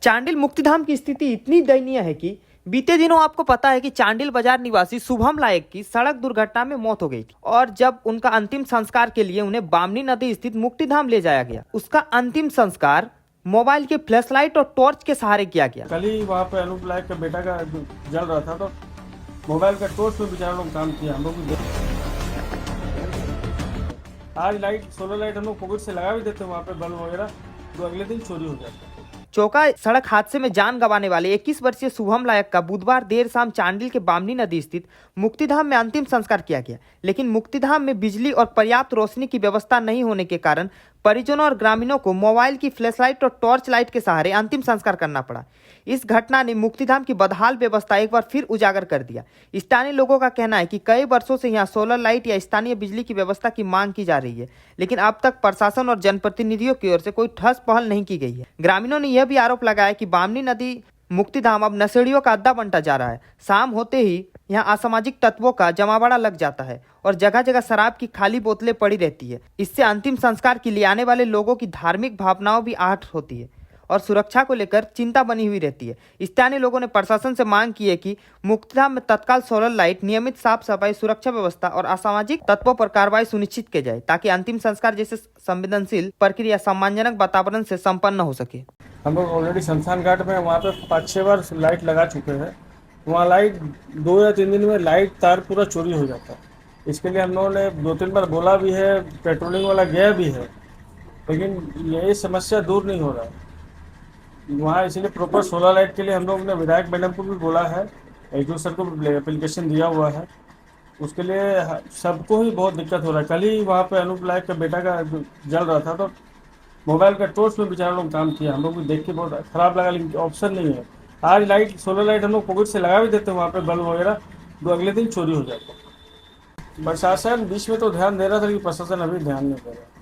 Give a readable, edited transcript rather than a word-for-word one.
चांडिल मुक्तिधाम की स्थिति इतनी दयनीय है कि बीते दिनों आपको पता है कि चांडिल बाजार निवासी शुभम लायक की सड़क दुर्घटना में मौत हो गई थी और जब उनका अंतिम संस्कार के लिए उन्हें बामनी नदी स्थित मुक्तिधाम ले जाया गया, उसका अंतिम संस्कार मोबाइल के फ्लैशलाइट और टॉर्च के सहारे किया गया। कल ही वहाँ पे अनूप लायक का बेटा का जल रहा था तो मोबाइल का टॉर्च में बेचारा लोग काम किया। हम लोग आज लाइट सोलर लाइट हम लोग पॉकेट से लगा भी देते हैं वहाँ पे बल्ब वगैरह, तो अगले दिन चोरी हो जाता है। चौका सड़क हादसे में जान गंवाने वाले 21 वर्षीय शुभम लायक का बुधवार देर शाम चांडिल के बामनी नदी स्थित मुक्तिधाम में अंतिम संस्कार किया गया, लेकिन मुक्तिधाम में बिजली और पर्याप्त रोशनी की व्यवस्था नहीं होने के कारण परिजनों और ग्रामीणों को मोबाइल की फ्लैशलाइट और टॉर्च लाइट के सहारे अंतिम संस्कार करना पड़ा। इस घटना ने मुक्तिधाम की बदहाल व्यवस्था एक बार फिर उजागर कर दिया। स्थानीय लोगों का कहना है कि कई वर्षों से यहाँ सोलर लाइट या स्थानीय बिजली की व्यवस्था की मांग की जा रही है, लेकिन अब तक प्रशासन और जनप्रतिनिधियों की ओर से कोई ठोस पहल नहीं की गई है। ग्रामीणों ने यह भी आरोप लगाया कि बामनी नदी मुक्तिधाम अब नशेड़ियों का अड्डा बनता जा रहा है। शाम होते ही यहाँ असामाजिक तत्वों का जमावड़ा लग जाता है और जगह जगह शराब की खाली बोतलें पड़ी रहती है। इससे अंतिम संस्कार के लिए आने वाले लोगों की धार्मिक भावनाओं भी आहत होती है और सुरक्षा को लेकर चिंता बनी हुई रहती है। स्थानीय लोगों ने प्रशासन से मांग की है कि मुक्तिधाम में तत्काल सोलर लाइट, नियमित साफ सफाई, सुरक्षा व्यवस्था और असामाजिक तत्वों पर कार्रवाई सुनिश्चित की जाए ताकि अंतिम संस्कार जैसे संवेदनशील प्रक्रिया सम्मानजनक वातावरण से संपन्न हो सके। हम लोग ऑलरेडी शमशान घाट में वहाँ पे 5-6 बार लाइट लगा चुके हैं। वहाँ लाइट 2 या 3 दिन में लाइट तार पूरा चोरी हो जाता है। इसके लिए हम लोगों ने 2-3 बार बोला भी है, पेट्रोलिंग वाला गया भी है, लेकिन ये समस्या दूर नहीं हो रहा है वहाँ। इसीलिए प्रॉपर सोलर लाइट के लिए हम लोग ने विधायक मैडम को भी बोला है, एचओ सर को एप्लीकेशन दिया हुआ है। उसके लिए सबको ही बहुत दिक्कत हो रहा है। कल ही वहाँ पे अनूप लायक का बेटा का जल रहा था तो मोबाइल का टॉर्च में बेचारा लोग काम किया। हम लोग भी देख के बहुत खराब लगा, लेकिन ऑप्शन नहीं है। आज लाइट सोलर लाइट हम लोग पॉकेट से लगा भी देते हैं वहाँ पे बल्ब वगैरह, तो अगले दिन चोरी हो जाता है। प्रशासन बीच में तो ध्यान दे रहा था, लेकिन प्रशासन अभी ध्यान नहीं दे रहा।